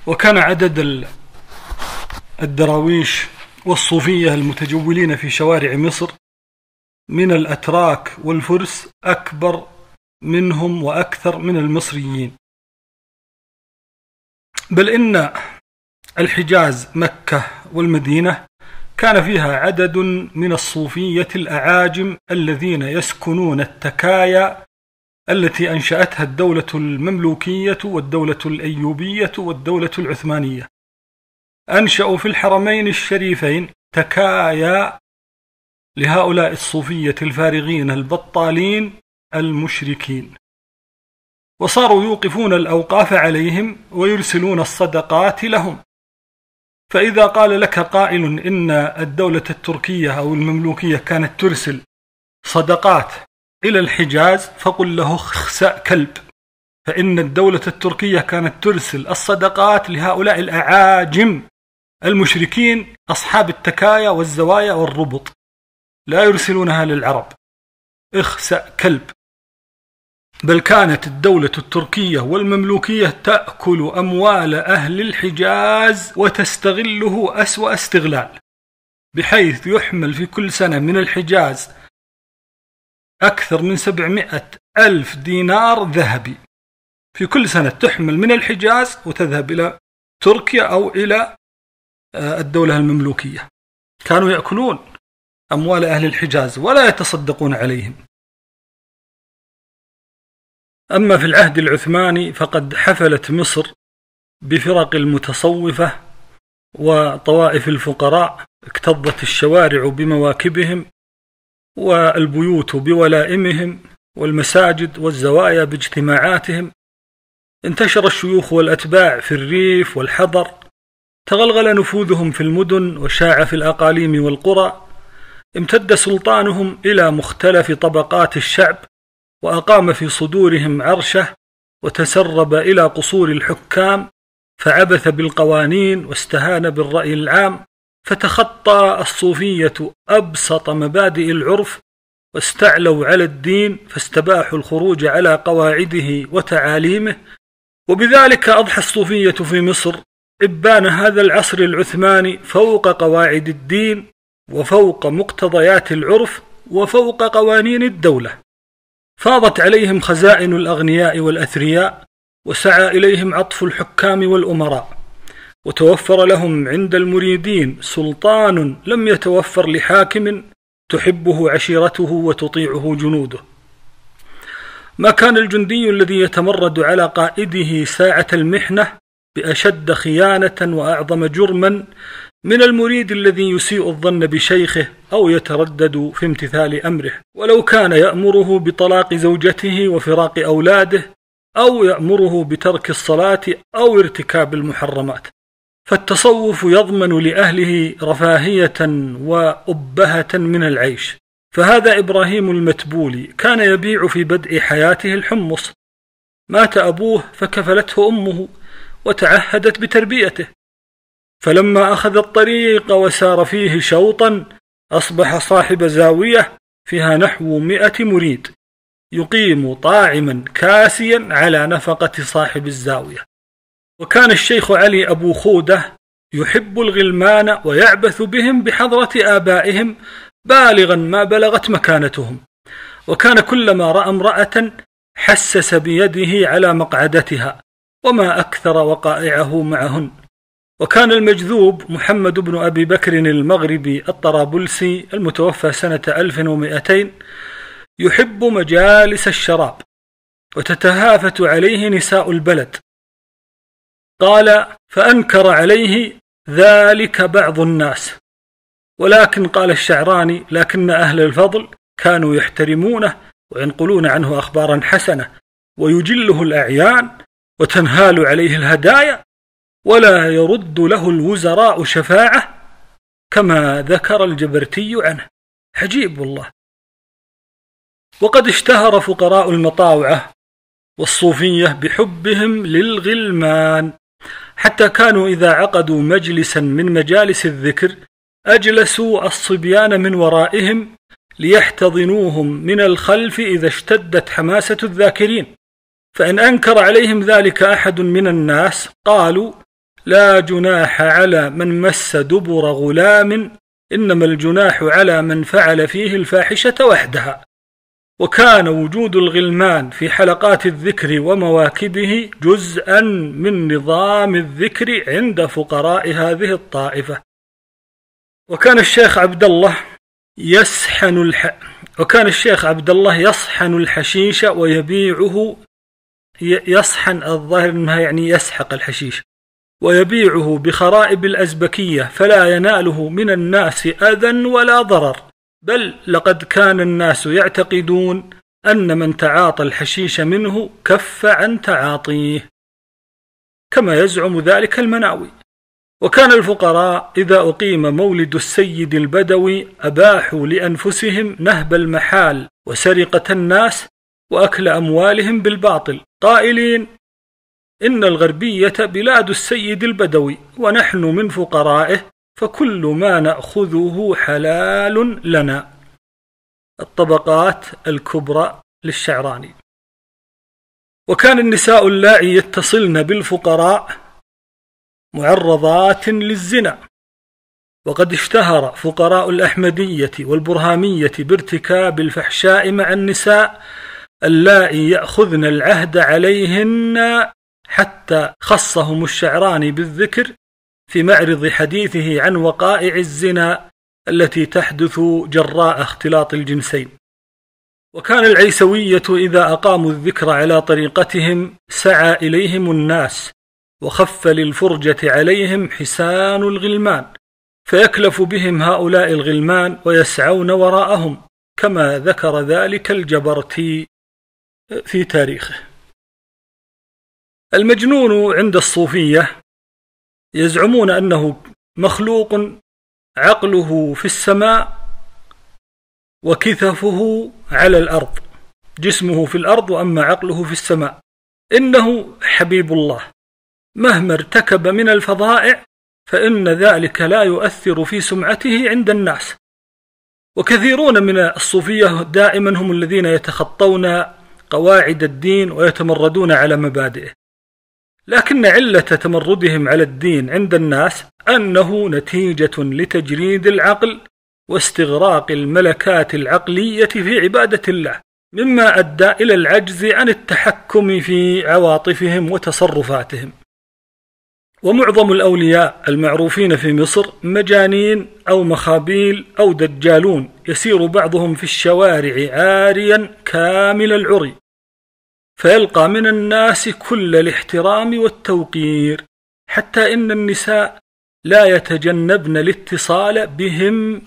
وكان عدد الدراويش والصوفية المتجولين في شوارع مصر من الأتراك والفرس أكبر منهم وأكثر من المصريين، بل إن الحجاز مكة والمدينة كان فيها عدد من الصوفية الأعاجم الذين يسكنون التكايا التي أنشأتها الدولة المملوكية والدولة الأيوبية والدولة العثمانية. أنشأوا في الحرمين الشريفين تكايا لهؤلاء الصوفية الفارغين البطالين المشركين، وصاروا يوقفون الأوقاف عليهم ويرسلون الصدقات لهم. فإذا قال لك قائل إن الدولة التركية أو المملوكية كانت ترسل صدقات إلى الحجاز، فقل له اخسأ كلب، فإن الدولة التركية كانت ترسل الصدقات لهؤلاء الأعاجم المشركين أصحاب التكايا والزوايا والربط، لا يرسلونها للعرب. اخسأ كلب. بل كانت الدولة التركية والمملوكية تأكل أموال أهل الحجاز وتستغله أسوأ استغلال، بحيث يحمل في كل سنة من الحجاز أكثر من 700,000 دينار ذهبي، في كل سنة تحمل من الحجاز وتذهب إلى تركيا أو إلى الدولة المملوكية. كانوا يأكلون أموال أهل الحجاز ولا يتصدقون عليهم. أما في العهد العثماني فقد حفلت مصر بفرق المتصوفة وطوائف الفقراء، اكتظت الشوارع بمواكبهم والبيوت بولائمهم والمساجد والزوايا باجتماعاتهم. انتشر الشيوخ والأتباع في الريف والحضر، تغلغل نفوذهم في المدن وشاع في الأقاليم والقرى، امتد سلطانهم إلى مختلف طبقات الشعب، وأقام في صدورهم عرشه، وتسرب إلى قصور الحكام، فعبث بالقوانين واستهان بالرأي العام، فتخطى الصوفية أبسط مبادئ العرف، واستعلوا على الدين، فاستباحوا الخروج على قواعده وتعاليمه. وبذلك أضحى الصوفية في مصر إبان هذا العصر العثماني فوق قواعد الدين وفوق مقتضيات العرف وفوق قوانين الدولة. فاضت عليهم خزائن الأغنياء والأثرياء، وسعى إليهم عطف الحكام والأمراء، وتوفر لهم عند المريدين سلطان لم يتوفر لحاكم تحبه عشيرته وتطيعه جنوده. ما كان الجندي الذي يتمرد على قائده ساعة المحنة بأشد خيانة وأعظم جرما من المريد الذي يسيء الظن بشيخه أو يتردد في امتثال أمره، ولو كان يأمره بطلاق زوجته وفراق أولاده، أو يأمره بترك الصلاة أو ارتكاب المحرمات. فالتصوف يضمن لأهله رفاهية وأبهة من العيش. فهذا إبراهيم المتبولي كان يبيع في بدء حياته الحمص، مات أبوه فكفلته أمه وتعهدت بتربيته، فلما أخذ الطريق وسار فيه شوطا أصبح صاحب زاوية فيها نحو 100 مريد، يقيم طاعما كاسيا على نفقة صاحب الزاوية. وكان الشيخ علي أبو خودة يحب الغلمان ويعبث بهم بحضرة آبائهم بالغا ما بلغت مكانتهم، وكان كلما رأى امرأة حسس بيده على مقعدتها، وما أكثر وقائعه معهن. وكان المجذوب محمد بن أبي بكر المغربي الطرابلسي المتوفى سنة 1200 يحب مجالس الشراب، وتتهافت عليه نساء البلد. قال: فأنكر عليه ذلك بعض الناس، ولكن قال الشعراني: لكن أهل الفضل كانوا يحترمونه وينقلون عنه أخبارا حسنة، ويجله الأعيان وتنهال عليه الهدايا، ولا يرد له الوزراء شفاعة، كما ذكر الجبرتي عنه. عجيب والله. وقد اشتهر فقراء المطاوعة والصوفية بحبهم للغلمان، حتى كانوا إذا عقدوا مجلسا من مجالس الذكر أجلسوا الصبيان من ورائهم ليحتضنوهم من الخلف إذا اشتدت حماسة الذاكرين، فإن أنكر عليهم ذلك أحد من الناس قالوا: لا جناح على من مس دبر غلام، إنما الجناح على من فعل فيه الفاحشة وحدها. وكان وجود الغلمان في حلقات الذكر ومواكبه جزءا من نظام الذكر عند فقراء هذه الطائفة. وكان الشيخ عبد الله يصحن الحشيش ويبيعه، يصحن الظاهر أنها يعني يسحق الحشيش، ويبيعه بخرائب الأزبكية، فلا يناله من الناس أذى ولا ضرر، بل لقد كان الناس يعتقدون أن من تعاطى الحشيش منه كف عن تعاطيه، كما يزعم ذلك المناوي. وكان الفقراء إذا أقيم مولد السيد البدوي أباحوا لأنفسهم نهب المحال وسرقة الناس وأكل أموالهم بالباطل، قائلين: إن الغربية بلاد السيد البدوي ونحن من فقرائه، فكل ما نأخذه حلال لنا. الطبقات الكبرى للشعراني. وكان النساء اللائي يتصلن بالفقراء معرضات للزنا، وقد اشتهر فقراء الأحمدية والبرهامية بارتكاب الفحشاء مع النساء اللائي يأخذن العهد عليهن، حتى خصهم الشعراني بالذكر في معرض حديثه عن وقائع الزنا التي تحدث جراء اختلاط الجنسين. وكان العيسوية إذا أقاموا الذكر على طريقتهم سعى إليهم الناس، وخف للفرجة عليهم حسان الغلمان، فيكلف بهم هؤلاء الغلمان ويسعون وراءهم، كما ذكر ذلك الجبرتي في تاريخه. المجنون عند الصوفية يزعمون أنه مخلوق عقله في السماء وكتفه على الأرض، جسمه في الأرض وأما عقله في السماء، إنه حبيب الله، مهما ارتكب من الفظائع فإن ذلك لا يؤثر في سمعته عند الناس. وكثيرون من الصوفية دائما هم الذين يتخطون قواعد الدين ويتمردون على مبادئه، لكن علة تمردهم على الدين عند الناس أنه نتيجة لتجريد العقل واستغراق الملكات العقلية في عبادة الله، مما أدى إلى العجز عن التحكم في عواطفهم وتصرفاتهم. ومعظم الأولياء المعروفين في مصر مجانين أو مخابيل أو دجالون، يسير بعضهم في الشوارع عاريا كامل العري، فيلقى من الناس كل الاحترام والتوقير، حتى إن النساء لا يتجنبن الاتصال بهم،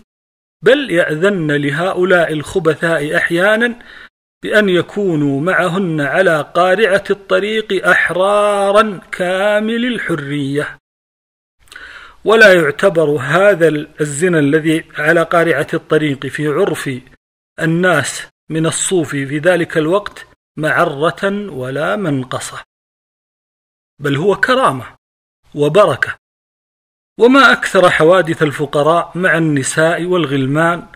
بل يأذن لهؤلاء الخبثاء أحيانا بأن يكونوا معهن على قارعة الطريق أحرارا كامل الحرية. ولا يعتبر هذا الزنا الذي على قارعة الطريق في عرف الناس من الصوفي في ذلك الوقت معرة ولا منقصة، بل هو كرامة وبركة. وما أكثر حوادث الفقراء مع النساء والغلمان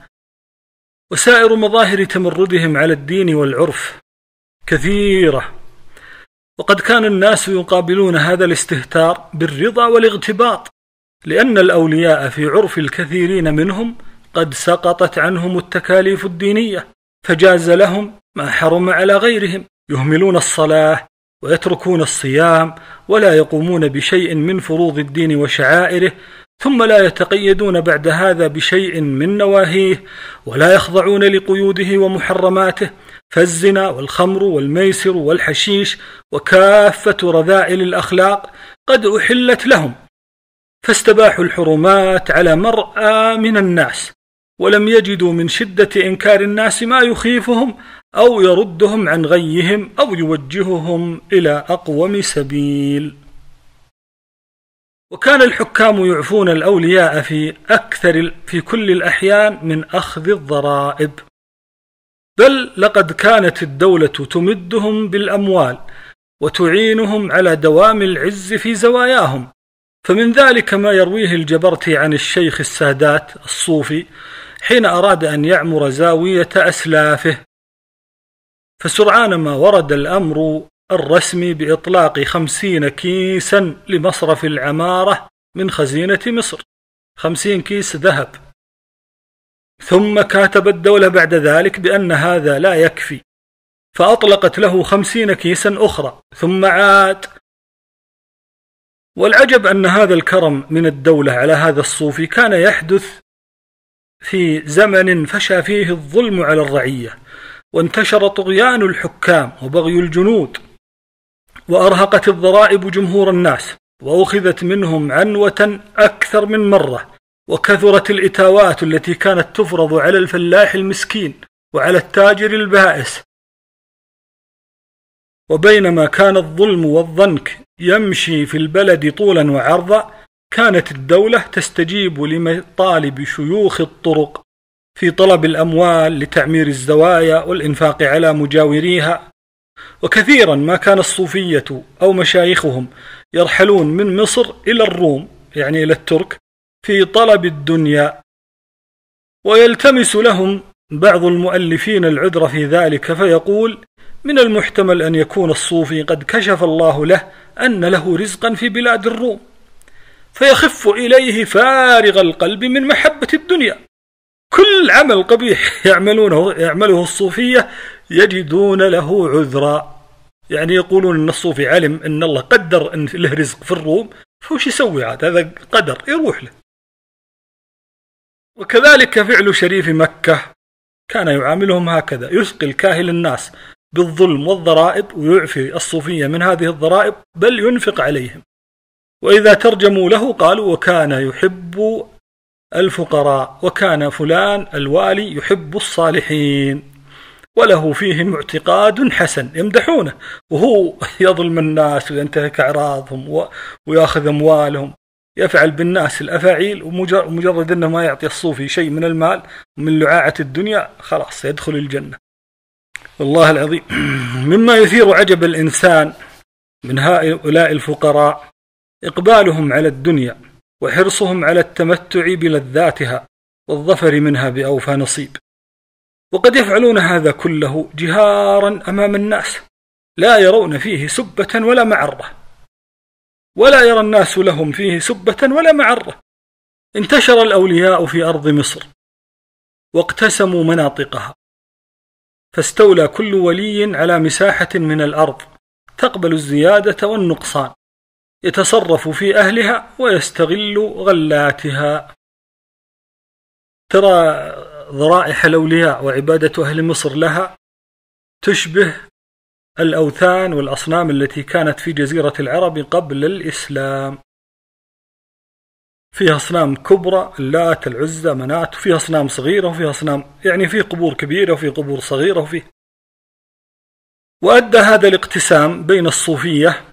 وسائر مظاهر تمردهم على الدين والعرف كثيرة. وقد كان الناس يقابلون هذا الاستهتار بالرضا والاغتباط، لأن الأولياء في عرف الكثيرين منهم قد سقطت عنهم التكاليف الدينية، فجاز لهم ما حرم على غيرهم، يهملون الصلاة ويتركون الصيام ولا يقومون بشيء من فروض الدين وشعائره، ثم لا يتقيدون بعد هذا بشيء من نواهيه ولا يخضعون لقيوده ومحرماته، فالزنا والخمر والميسر والحشيش وكافة رذائل الأخلاق قد أحلت لهم، فاستباحوا الحرمات على مرأى من الناس، ولم يجدوا من شدة إنكار الناس ما يخيفهم أو يردهم عن غيهم أو يوجههم إلى أقوم سبيل. وكان الحكام يعفون الأولياء في كل الأحيان من أخذ الضرائب، بل لقد كانت الدولة تمدهم بالأموال وتعينهم على دوام العز في زواياهم. فمن ذلك ما يرويه الجبرتي عن الشيخ السادات الصوفي حين أراد أن يعمر زاوية أسلافه، فسرعان ما ورد الأمر الرسمي بإطلاق 50 كيسا لمصرف العمارة من خزينة مصر، 50 كيس ذهب. ثم كاتب الدولة بعد ذلك بأن هذا لا يكفي، فأطلقت له 50 كيسا أخرى، ثم عاد. والعجب أن هذا الكرم من الدولة على هذا الصوفي كان يحدث في زمن فشى فيه الظلم على الرعية، وانتشر طغيان الحكام وبغي الجنود، وأرهقت الضرائب جمهور الناس، وأخذت منهم عنوة أكثر من مرة، وكثرت الإتاوات التي كانت تفرض على الفلاح المسكين وعلى التاجر البائس. وبينما كان الظلم والضنك يمشي في البلد طولا وعرضا، كانت الدولة تستجيب لمطالب شيوخ الطرق في طلب الأموال لتعمير الزوايا والإنفاق على مجاوريها. وكثيرا ما كان الصوفية أو مشايخهم يرحلون من مصر إلى الروم، يعني إلى الترك، في طلب الدنيا. ويلتمس لهم بعض المؤلفين العذر في ذلك، فيقول: من المحتمل أن يكون الصوفي قد كشف الله له أن له رزقا في بلاد الروم، فيخف إليه فارغ القلب من محبة الدنيا. كل عمل قبيح يعمله الصوفية يجدون له عذرا، يعني يقولون أن الصوفي علم أن الله قدر أن له رزق في الروم، فوش يسوي عاد؟ هذا قدر يروح له. وكذلك فعل شريف مكة كان يعاملهم هكذا، يثقل الكاهل الناس بالظلم والضرائب، ويعفي الصوفية من هذه الضرائب، بل ينفق عليهم. وإذا ترجموا له قالوا: وكان يحب الفقراء، وكان فلان الوالي يحب الصالحين، وله فيهم اعتقاد حسن. يمدحونه وهو يظلم الناس وينتهك أعراضهم ويأخذ أموالهم، يفعل بالناس الأفاعيل، ومجرد أنه ما يعطي الصوفي شيء من المال ومن لعاعة الدنيا خلاص يدخل الجنة. والله العظيم مما يثير عجب الإنسان من هؤلاء الفقراء إقبالهم على الدنيا، وحرصهم على التمتع بلذاتها والظفر منها بأوفى نصيب. وقد يفعلون هذا كله جهارا أمام الناس، لا يرون فيه سبة ولا معرة، ولا يرى الناس لهم فيه سبة ولا معرة. انتشر الأولياء في أرض مصر واقتسموا مناطقها، فاستولى كل ولي على مساحة من الأرض تقبل الزيادة والنقصان، يتصرف في أهلها ويستغل غلاتها. ترى ذرائح الأولياء وعبادة أهل مصر لها تشبه الأوثان والأصنام التي كانت في جزيرة العرب قبل الإسلام. فيها أصنام كبرى، اللات، العزى، منات، وفيها أصنام صغيرة، وفيها أصنام يعني في قبور كبيرة وفي قبور صغيرة وأدى هذا الاقتسام بين الصوفية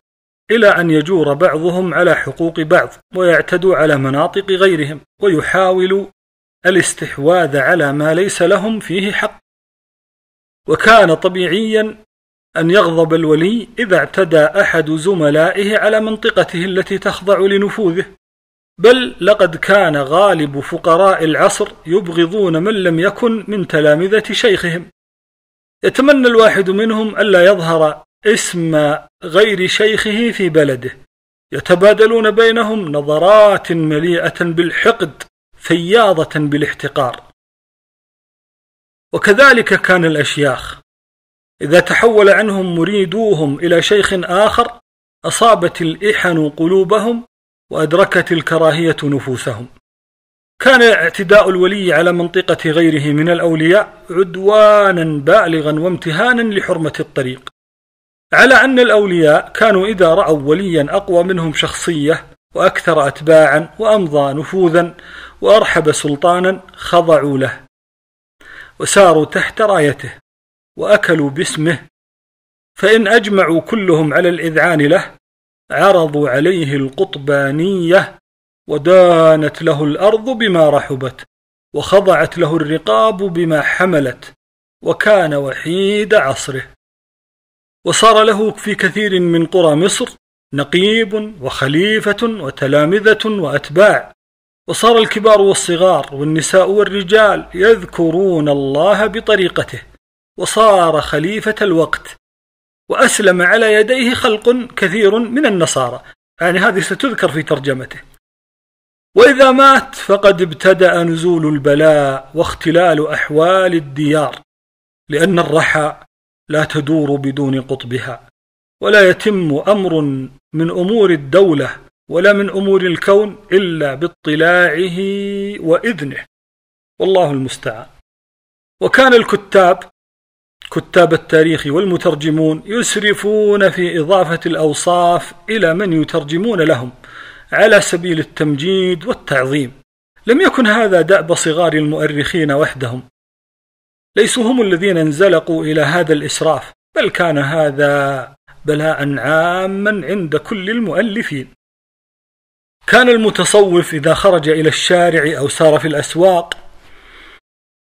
إلى أن يجور بعضهم على حقوق بعض، ويعتدوا على مناطق غيرهم، ويحاولوا الاستحواذ على ما ليس لهم فيه حق. وكان طبيعيا أن يغضب الولي إذا اعتدى أحد زملائه على منطقته التي تخضع لنفوذه، بل لقد كان غالب فقراء العصر يبغضون من لم يكن من تلامذة شيخهم. يتمنى الواحد منهم ألا يظهر اسم غير شيخه في بلده، يتبادلون بينهم نظرات مليئة بالحقد فياضة بالاحتقار. وكذلك كان الأشياخ إذا تحول عنهم مريدوهم إلى شيخ آخر أصابت الإحن قلوبهم وأدركت الكراهية نفوسهم. كان اعتداء الولي على منطقة غيره من الأولياء عدوانا بالغا وامتهانا لحرمة الطريق، على أن الأولياء كانوا إذا رأوا وليا أقوى منهم شخصية وأكثر أتباعا وأمضى نفوذا وأرحب سلطانا خضعوا له، وساروا تحت رايته وأكلوا باسمه. فإن أجمعوا كلهم على الإذعان له عرضوا عليه القطبانية، ودانت له الأرض بما رحبت، وخضعت له الرقاب بما حملت، وكان وحيد عصره. وصار له في كثير من قرى مصر نقيب وخليفة وتلامذة وأتباع، وصار الكبار والصغار والنساء والرجال يذكرون الله بطريقته، وصار خليفة الوقت وأسلم على يديه خلق كثير من النصارى، يعني هذه ستذكر في ترجمته. وإذا مات فقد ابتدأ نزول البلاء واختلال أحوال الديار، لأن الرحى لا تدور بدون قطبها، ولا يتم أمر من أمور الدولة ولا من أمور الكون إلا باطلاعه وإذنه، والله المستعان. وكان كتاب التاريخ والمترجمون يسرفون في إضافة الأوصاف إلى من يترجمون لهم على سبيل التمجيد والتعظيم. لم يكن هذا دأب صغار المؤرخين وحدهم، ليسوا هم الذين انزلقوا إلى هذا الإسراف، بل كان هذا بلاء عاما عند كل المؤلفين. كان المتصوف إذا خرج إلى الشارع أو سار في الأسواق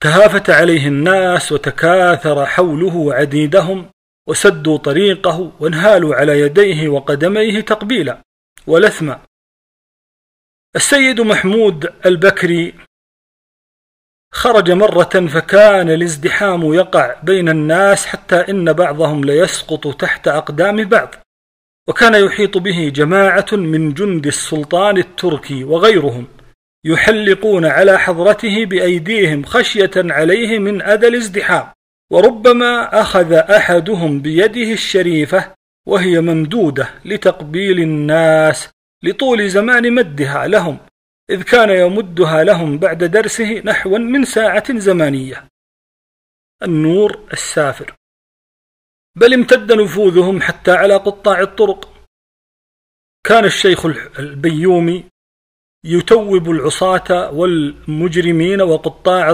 تهافت عليه الناس وتكاثر حوله عديدهم، وسدوا طريقه وانهالوا على يديه وقدميه تقبيلا ولثما. السيد محمود البكري خرج مرة فكان الازدحام يقع بين الناس حتى إن بعضهم ليسقط تحت أقدام بعض، وكان يحيط به جماعة من جند السلطان التركي وغيرهم يحلقون على حضرته بأيديهم خشية عليه من أذى الازدحام، وربما أخذ أحدهم بيده الشريفة وهي ممدودة لتقبيل الناس لطول زمان مدها لهم، إذ كان يمدها لهم بعد درسه نحو من ساعة زمانية. النور السافر. بل امتد نفوذهم حتى على قطاع الطرق. كان الشيخ البيومي يتوب العصاة والمجرمين وقطاع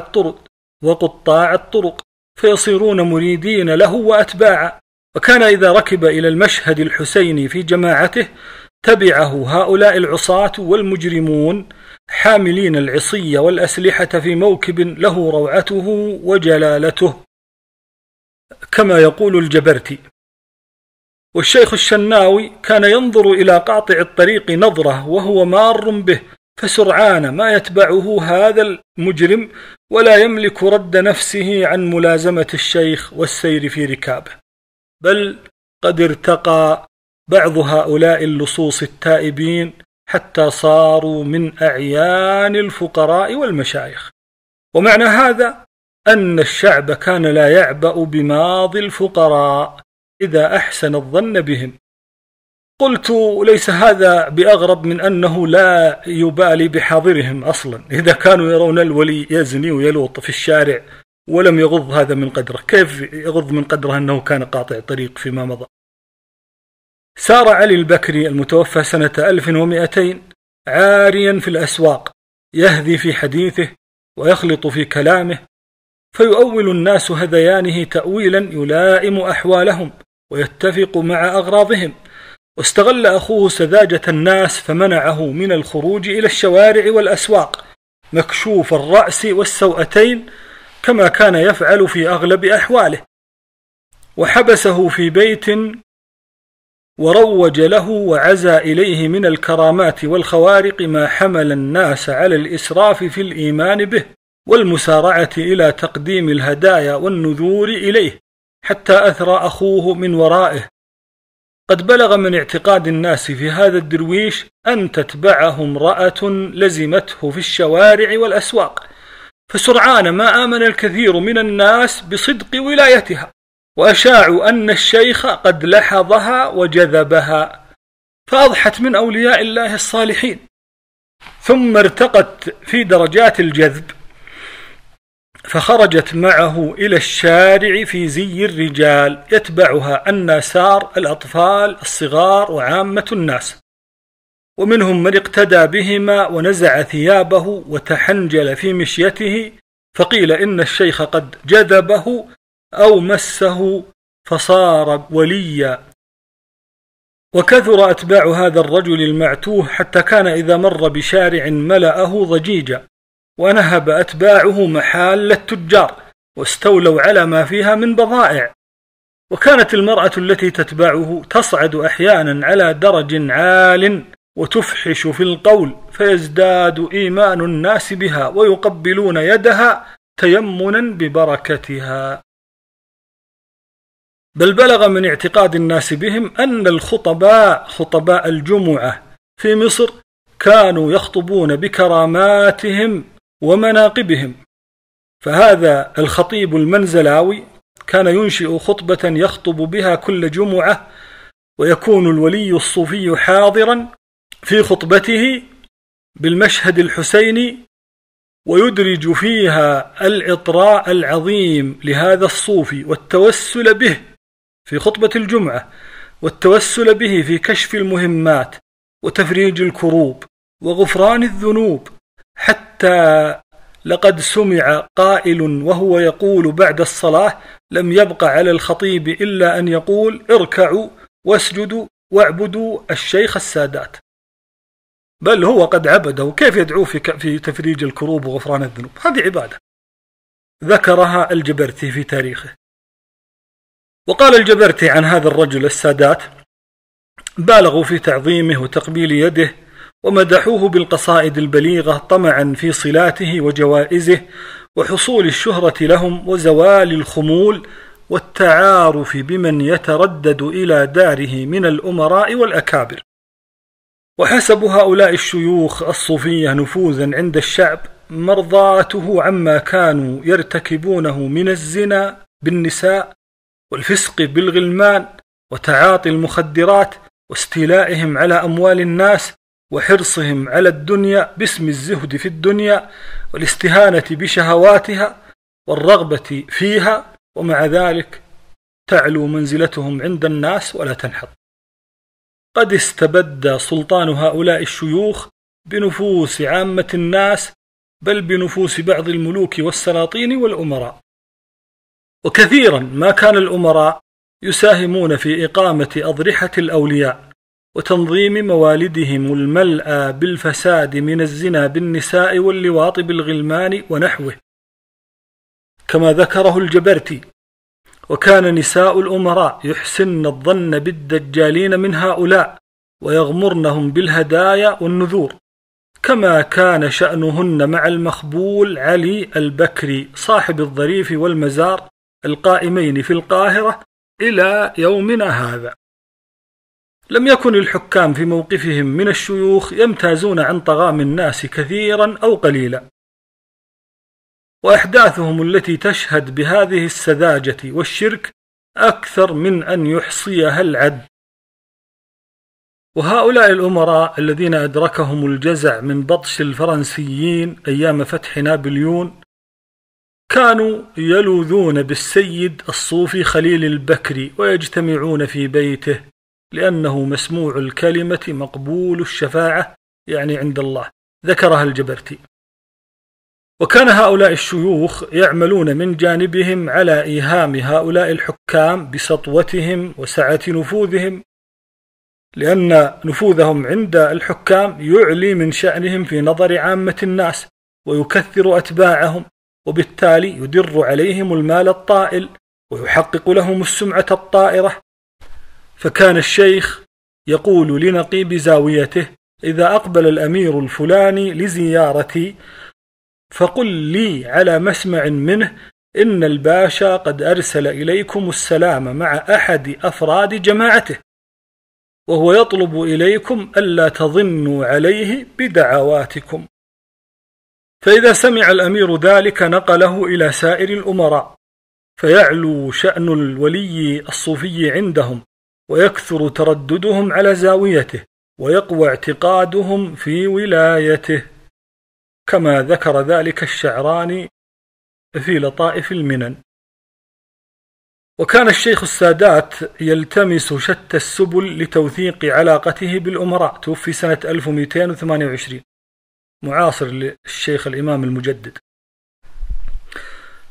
الطرق فيصيرون مريدين له وأتباعا، وكان إذا ركب إلى المشهد الحسيني في جماعته تبعه هؤلاء العصاة والمجرمون حاملين العصي والأسلحة في موكب له روعته وجلالته، كما يقول الجبرتي. والشيخ الشناوي كان ينظر إلى قاطع الطريق نظرة وهو مار به، فسرعان ما يتبعه هذا المجرم ولا يملك رد نفسه عن ملازمة الشيخ والسير في ركابه. بل قد ارتقى بعض هؤلاء اللصوص التائبين حتى صاروا من أعيان الفقراء والمشايخ. ومعنى هذا أن الشعب كان لا يعبأ بماضي الفقراء إذا أحسن الظن بهم. قلت ليس هذا بأغرب من أنه لا يبالي بحاضرهم أصلا، إذا كانوا يرون الولي يزني ويلوط في الشارع ولم يغض هذا من قدره، كيف يغض من قدره أنه كان قاطع طريق فيما مضى. سار علي البكري المتوفى سنة 1200 عاريا في الأسواق، يهذي في حديثه ويخلط في كلامه، فيؤول الناس هذيانه تأويلا يلائم أحوالهم ويتفق مع أغراضهم. واستغل أخوه سذاجة الناس فمنعه من الخروج إلى الشوارع والأسواق مكشوف الرأس والسوأتين كما كان يفعل في أغلب أحواله، وحبسه في بيت وروج له وعزى إليه من الكرامات والخوارق ما حمل الناس على الإسراف في الإيمان به والمسارعة إلى تقديم الهدايا والنذور إليه، حتى أثرى أخوه من ورائه. قد بلغ من اعتقاد الناس في هذا الدرويش أن تتبعه امرأة لزمته في الشوارع والأسواق، فسرعان ما آمن الكثير من الناس بصدق ولايتها، وأشاعوا أن الشيخ قد لحظها وجذبها، فأضحت من أولياء الله الصالحين، ثم ارتقت في درجات الجذب، فخرجت معه إلى الشارع في زي الرجال يتبعها النسار الأطفال الصغار وعامة الناس، ومنهم من اقتدى بهما ونزع ثيابه وتحنجل في مشيته، فقيل إن الشيخ قد جذبه أو مسه فصار وليا. وكثر أتباع هذا الرجل المعتوه حتى كان إذا مر بشارع ملأه ضجيجا، ونهب أتباعه محال التجار واستولوا على ما فيها من بضائع. وكانت المرأة التي تتبعه تصعد أحيانا على درج عال وتفحش في القول، فيزداد إيمان الناس بها ويقبلون يدها تيمنا ببركتها. بل بلغ من اعتقاد الناس بهم أن الخطباء خطباء الجمعة في مصر كانوا يخطبون بكراماتهم ومناقبهم. فهذا الخطيب المنزلاوي كان ينشئ خطبة يخطب بها كل جمعة، ويكون الولي الصوفي حاضرا في خطبته بالمشهد الحسيني، ويدرج فيها الإطراء العظيم لهذا الصوفي والتوسل به في خطبة الجمعة، والتوسل به في كشف المهمات وتفريج الكروب وغفران الذنوب، حتى لقد سمع قائل وهو يقول بعد الصلاة: لم يبق على الخطيب إلا أن يقول: اركعوا واسجدوا واعبدوا الشيخ السادات. بل هو قد عبده. كيف يدعو في تفريج الكروب وغفران الذنوب؟ هذه عبادة ذكرها الجبرتي في تاريخه. وقال الجبرتي عن هذا الرجل السادات: بالغوا في تعظيمه وتقبيل يده، ومدحوه بالقصائد البليغة طمعا في صلاته وجوائزه وحصول الشهرة لهم وزوال الخمول والتعارف بمن يتردد إلى داره من الأمراء والأكابر. وحسب هؤلاء الشيوخ الصوفية نفوذا عند الشعب مرضاته عما كانوا يرتكبونه من الزنا بالنساء والفسق بالغلمان وتعاطي المخدرات واستيلائهم على أموال الناس وحرصهم على الدنيا باسم الزهد في الدنيا والاستهانة بشهواتها والرغبة فيها، ومع ذلك تعلو منزلتهم عند الناس ولا تنحط. قد استبد سلطان هؤلاء الشيوخ بنفوس عامة الناس، بل بنفوس بعض الملوك والسلاطين والأمراء. وكثيرا ما كان الأمراء يساهمون في إقامة أضرحة الأولياء وتنظيم موالدهم الملأى بالفساد من الزنا بالنساء واللواط بالغلمان ونحوه، كما ذكره الجبرتي: وكان نساء الأمراء يحسن الظن بالدجالين من هؤلاء ويغمرنهم بالهدايا والنذور، كما كان شأنهن مع المخبول علي البكري صاحب الظريف والمزار القائمين في القاهرة إلى يومنا هذا. لم يكن الحكام في موقفهم من الشيوخ يمتازون عن طغام الناس كثيرا أو قليلا، وأحداثهم التي تشهد بهذه السذاجة والشرك أكثر من أن يحصيها العد. وهؤلاء الأمراء الذين أدركهم الجزع من بطش الفرنسيين أيام فتح نابليون كانوا يلوذون بالسيد الصوفي خليل البكري ويجتمعون في بيته، لأنه مسموع الكلمة مقبول الشفاعة، يعني عند الله، ذكرها الجبرتي. وكان هؤلاء الشيوخ يعملون من جانبهم على إيهام هؤلاء الحكام بسطوتهم وسعة نفوذهم، لأن نفوذهم عند الحكام يعلي من شأنهم في نظر عامة الناس ويكثر أتباعهم، وبالتالي يدر عليهم المال الطائل ويحقق لهم السمعة الطائرة. فكان الشيخ يقول لنقيب زاويته: إذا أقبل الأمير الفلاني لزيارتي فقل لي على مسمع منه إن الباشا قد أرسل إليكم السلام مع أحد أفراد جماعته، وهو يطلب إليكم ألا تظنوا عليه بدعواتكم. فإذا سمع الأمير ذلك نقله إلى سائر الأمراء، فيعلو شأن الولي الصوفي عندهم ويكثر ترددهم على زاويته ويقوى اعتقادهم في ولايته، كما ذكر ذلك الشعراني في لطائف المنن. وكان الشيخ السادات يلتمس شتى السبل لتوثيق علاقته بالأمراء، توفي سنة 1228، معاصر للشيخ الإمام المجدد.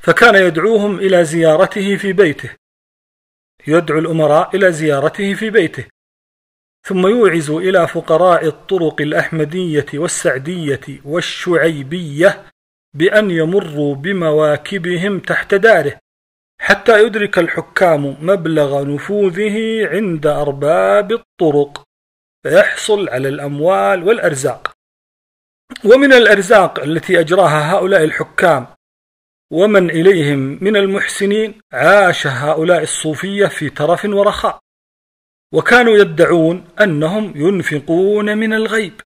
فكان يدعوهم إلى زيارته في بيته، يدعو الأمراء إلى زيارته في بيته، ثم يوعز إلى فقراء الطرق الأحمدية والسعدية والشعيبية بأن يمروا بمواكبهم تحت داره، حتى يدرك الحكام مبلغ نفوذه عند أرباب الطرق، فيحصل على الأموال والأرزاق. ومن الأرزاق التي أجراها هؤلاء الحكام ومن إليهم من المحسنين عاش هؤلاء الصوفية في ترف ورخاء، وكانوا يدعون أنهم ينفقون من الغيب،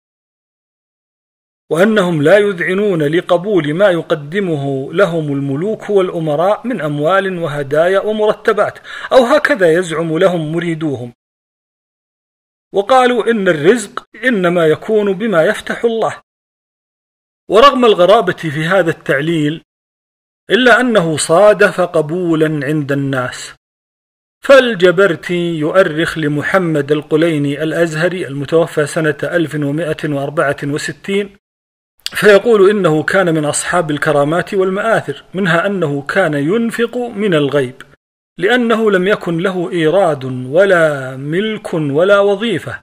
وأنهم لا يذعنون لقبول ما يقدمه لهم الملوك والأمراء من أموال وهدايا ومرتبات، أو هكذا يزعم لهم مريدوهم. وقالوا إن الرزق إنما يكون بما يفتح الله. ورغم الغرابة في هذا التعليل إلا أنه صادف قبولا عند الناس. فالجبرتي يؤرخ لمحمد القليني الأزهري المتوفى سنة 1164 فيقول إنه كان من أصحاب الكرامات والمآثر، منها أنه كان ينفق من الغيب لأنه لم يكن له إيراد ولا ملك ولا وظيفة،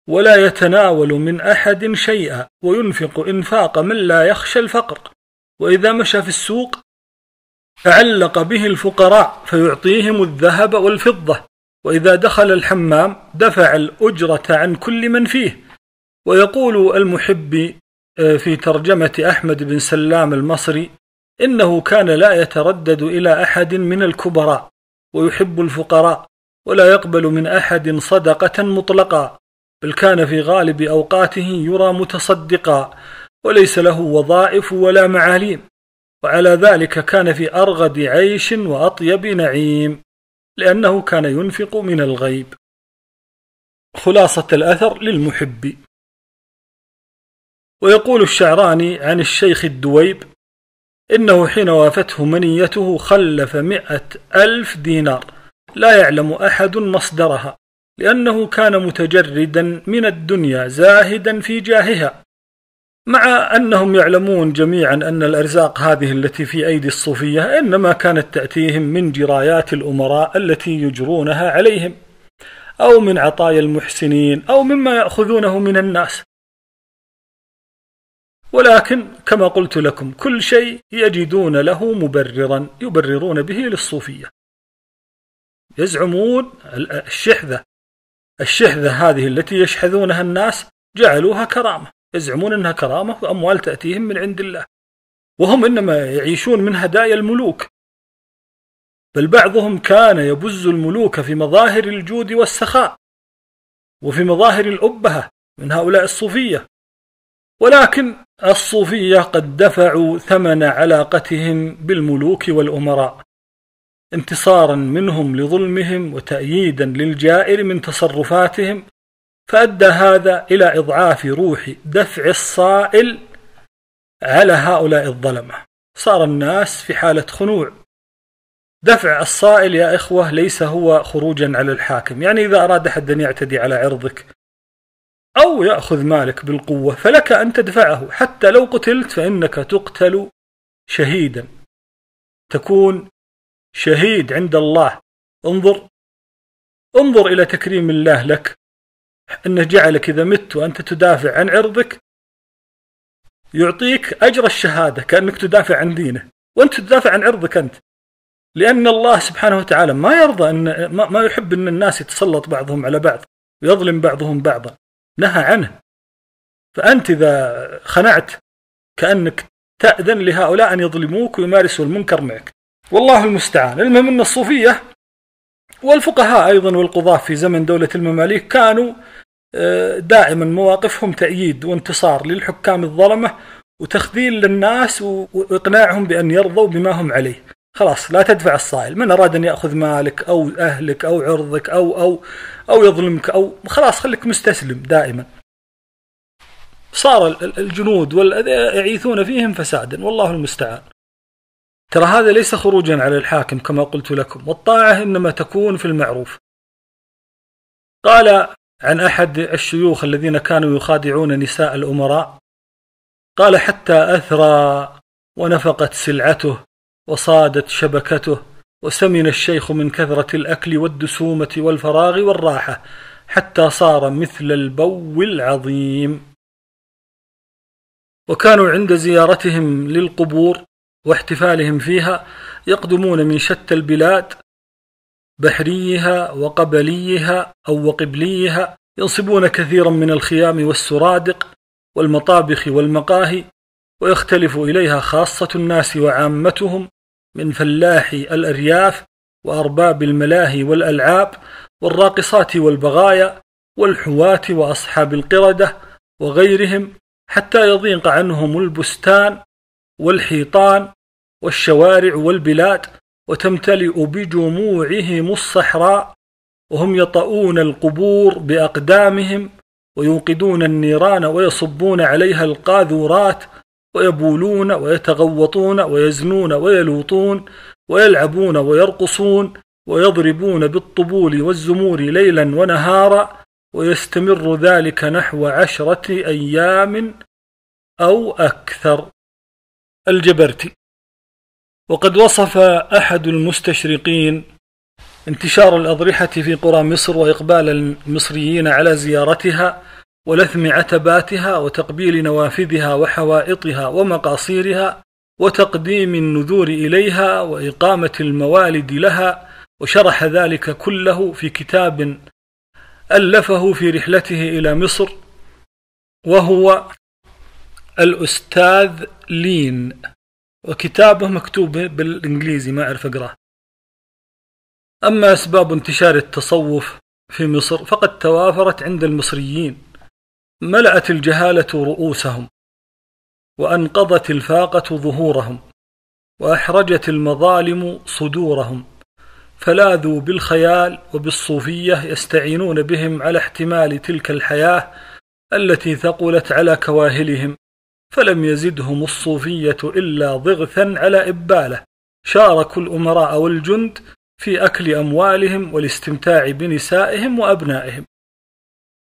ولا يتناول من أحد شيئا، وينفق إنفاق من لا يخشى الفقر. وإذا مشى في السوق تعلق به الفقراء فيعطيهم الذهب والفضة، وإذا دخل الحمام دفع الأجرة عن كل من فيه. ويقول المحب في ترجمة أحمد بن سلام المصري إنه كان لا يتردد إلى أحد من الكبراء، ويحب الفقراء، ولا يقبل من أحد صدقة مطلقا، بل كان في غالب أوقاته يرى متصدقا، وليس له وظائف ولا معاليم، وعلى ذلك كان في أرغد عيش وأطيب نعيم، لأنه كان ينفق من الغيب. خلاصة الأثر للمحب. ويقول الشعراني عن الشيخ الدويب إنه حين وافته منيته خلف 100,000 دينار لا يعلم أحد مصدرها، لأنه كان متجردا من الدنيا زاهدا في جاهها، مع أنهم يعلمون جميعا أن الأرزاق هذه التي في أيدي الصوفية إنما كانت تأتيهم من جرايات الأمراء التي يجرونها عليهم، أو من عطايا المحسنين، أو مما يأخذونه من الناس. ولكن كما قلت لكم كل شيء يجدون له مبررا يبررون به للصوفية. يزعمون الشحذة هذه التي يشحذونها الناس جعلوها كرامة، يزعمون أنها كرامة وأموال تأتيهم من عند الله، وهم إنما يعيشون من هدايا الملوك، بل بعضهم كان يبز الملوك في مظاهر الجود والسخاء وفي مظاهر الأبهة من هؤلاء الصوفية. ولكن الصوفية قد دفعوا ثمن علاقتهم بالملوك والأمراء انتصارا منهم لظلمهم وتأييدا للجائر من تصرفاتهم، فأدى هذا إلى إضعاف روح دفع الصائل على هؤلاء الظلمة. صار الناس في حالة خنوع. دفع الصائل يا إخوة ليس هو خروجا على الحاكم، يعني إذا أراد أحد أن يعتدي على عرضك أو يأخذ مالك بالقوة فلك أن تدفعه، حتى لو قتلت فإنك تقتل شهيدا، تكون شهيد عند الله. انظر إلى تكريم الله لك، أنه جعلك إذا مت وأنت تدافع عن عرضك يعطيك أجر الشهادة كأنك تدافع عن دينه، وأنت تدافع عن عرضك أنت، لأن الله سبحانه وتعالى ما يرضى ما يحب أن الناس يتسلط بعضهم على بعض ويظلم بعضهم بعضا، نهى عنه. فأنت إذا خنعت كأنك تأذن لهؤلاء أن يظلموك ويمارسوا المنكر معك، والله المستعان. المهم أن الصوفية والفقهاء أيضا والقضاة في زمن دولة المماليك كانوا دائما مواقفهم تأييد وانتصار للحكام الظلمة وتخذيل للناس وإقناعهم بأن يرضوا بما هم عليه. خلاص لا تدفع الصائل، من أراد أن يأخذ مالك أو أهلك أو عرضك أو يظلمك أو خلاص خليك مستسلم دائما. صار الجنود يعيثون فيهم فسادا، والله المستعان. ترى هذا ليس خروجا على الحاكم كما قلت لكم، والطاعة إنما تكون في المعروف. قال عن أحد الشيوخ الذين كانوا يخادعون نساء الأمراء، قال حتى أثرى ونفقت سلعته وصادت شبكته، وسمن الشيخ من كثرة الأكل والدسومة والفراغ والراحة، حتى صار مثل البو العظيم. وكانوا عند زيارتهم للقبور واحتفالهم فيها يقدمون من شتى البلاد بحريها وقبليها أو وقبليها، ينصبون كثيرا من الخيام والسرادق والمطابخ والمقاهي، ويختلف إليها خاصة الناس وعامتهم من فلاحي الأرياف وأرباب الملاهي والألعاب والراقصات والبغايا والحواة وأصحاب القردة وغيرهم، حتى يضيق عنهم البستان والحيطان والشوارع والبلاد، وتمتلئ بجموعهم الصحراء، وهم يطؤون القبور بأقدامهم ويوقدون النيران ويصبون عليها القاذورات ويبولون ويتغوطون ويزنون ويلوطون ويلعبون ويرقصون ويضربون بالطبول والزمور ليلا ونهارا، ويستمر ذلك نحو 10 أيام أو أكثر. الجبرتي. وقد وصف أحد المستشرقين انتشار الأضرحة في قرى مصر وإقبال المصريين على زيارتها ولثم عتباتها وتقبيل نوافذها وحوائطها ومقاصيرها وتقديم النذور إليها وإقامة الموالد لها، وشرح ذلك كله في كتاب ألفه في رحلته إلى مصر، وهو الأستاذ لين، وكتابه مكتوب بالإنجليزي ما أعرف أقرأه. أما أسباب انتشار التصوف في مصر فقد توافرت عند المصريين، ملأت الجهالة رؤوسهم، وأنقضت الفاقة ظهورهم، وأحرجت المظالم صدورهم، فلاذوا بالخيال وبالصوفية يستعينون بهم على احتمال تلك الحياة التي ثقلت على كواهلهم، فلم يزدهم الصوفية إلا ضغثا على إبالة، شاركوا الأمراء والجند في أكل أموالهم والاستمتاع بنسائهم وأبنائهم.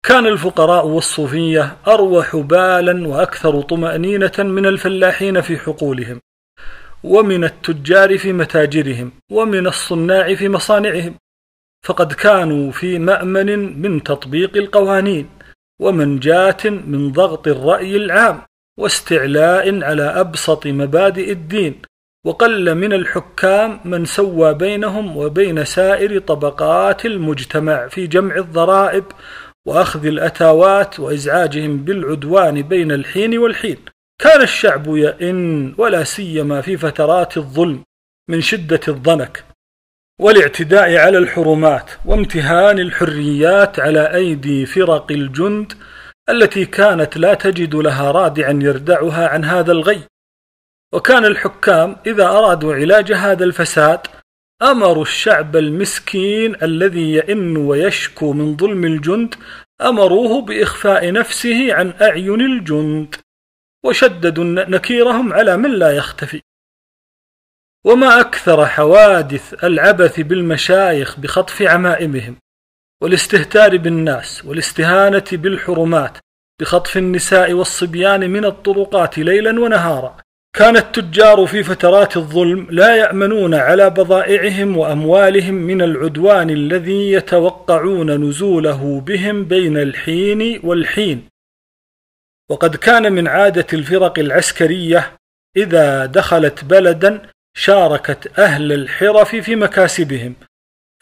كان الفقراء والصوفية أروح بالا وأكثر طمأنينة من الفلاحين في حقولهم، ومن التجار في متاجرهم، ومن الصناع في مصانعهم، فقد كانوا في مأمن من تطبيق القوانين ومنجاة من ضغط الرأي العام واستعلاء على أبسط مبادئ الدين، وقل من الحكام من سوى بينهم وبين سائر طبقات المجتمع في جمع الضرائب وأخذ الأتاوات وإزعاجهم بالعدوان بين الحين والحين. كان الشعب يئن، ولا سيما في فترات الظلم، من شدة الضنك والاعتداء على الحرمات وامتهان الحريات على أيدي فرق الجند التي كانت لا تجد لها رادعا يردعها عن هذا الغي. وكان الحكام إذا أرادوا علاج هذا الفساد أمروا الشعب المسكين الذي يئن ويشكو من ظلم الجند، أمروه بإخفاء نفسه عن أعين الجند، وشددوا نكيرهم على من لا يختفي. وما أكثر حوادث العبث بالمشايخ بخطف عمائمهم والاستهتار بالناس والاستهانة بالحرمات بخطف النساء والصبيان من الطرقات ليلا ونهارا. كان التجار في فترات الظلم لا يأمنون على بضائعهم وأموالهم من العدوان الذي يتوقعون نزوله بهم بين الحين والحين. وقد كان من عادة الفرق العسكرية إذا دخلت بلدا شاركت أهل الحرف في مكاسبهم،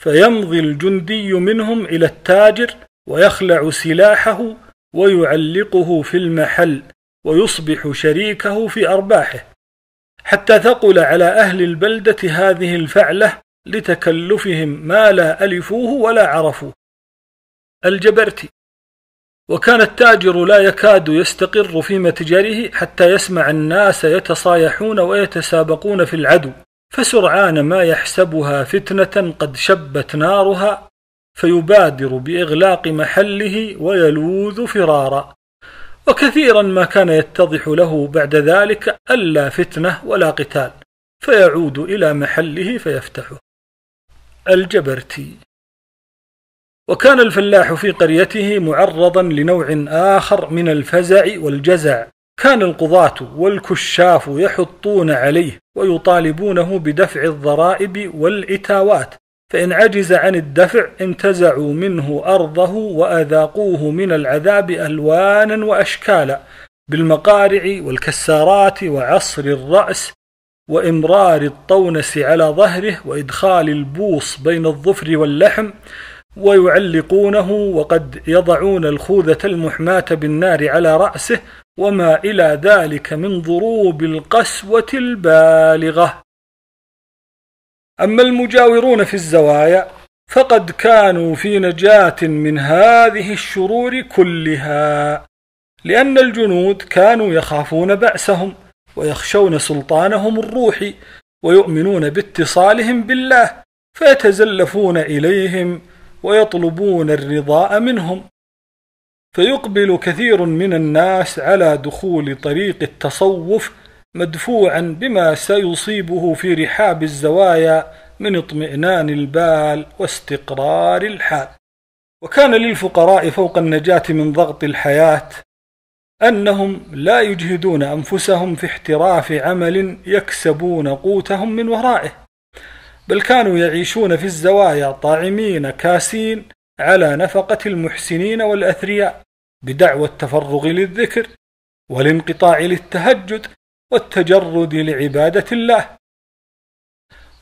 فيمضي الجندي منهم إلى التاجر ويخلع سلاحه ويعلقه في المحل ويصبح شريكه في أرباحه، حتى ثقل على أهل البلدة هذه الفعلة لتكلفهم ما لا ألفوه ولا عرفوه. الجبرتي. وكان التاجر لا يكاد يستقر في متجره حتى يسمع الناس يتصايحون ويتسابقون في العدو، فسرعان ما يحسبها فتنة قد شبت نارها، فيبادر بإغلاق محله ويلوذ فرارا. وكثيرا ما كان يتضح له بعد ذلك ألا فتنة ولا قتال، فيعود إلى محله فيفتحه. الجبرتي. وكان الفلاح في قريته معرضا لنوع آخر من الفزع والجزع، كان القضاة والكشاف يحطون عليه ويطالبونه بدفع الضرائب والإتاوات، فإن عجز عن الدفع انتزعوا منه أرضه وأذاقوه من العذاب ألوانا وأشكالا، بالمقارع والكسارات وعصر الرأس وإمرار الطونس على ظهره وإدخال البوص بين الظفر واللحم ويعلقونه وقد يضعون الخوذة المحماة بالنار على رأسه وما إلى ذلك من ضروب القسوة البالغة. أما المجاورون في الزوايا فقد كانوا في نجاة من هذه الشرور كلها، لأن الجنود كانوا يخافون بأسهم ويخشون سلطانهم الروحي ويؤمنون باتصالهم بالله، فيتزلفون إليهم ويطلبون الرضاء منهم، فيقبل كثير من الناس على دخول طريق التصوف مدفوعا بما سيصيبه في رحاب الزوايا من اطمئنان البال واستقرار الحال. وكان للفقراء فوق النجاة من ضغط الحياة أنهم لا يجهدون أنفسهم في احتراف عمل يكسبون قوتهم من ورائه، بل كانوا يعيشون في الزوايا طاعمين كاسين على نفقة المحسنين والأثرياء، بدعوى التفرغ للذكر والانقطاع للتهجد والتجرد لعبادة الله.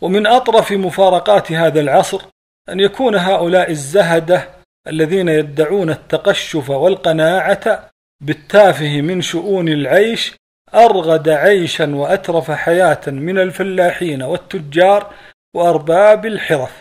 ومن أطرف مفارقات هذا العصر أن يكون هؤلاء الزهدة الذين يدعون التقشف والقناعة بالتافه من شؤون العيش أرغد عيشا وأترف حياة من الفلاحين والتجار وأرباب الحرف.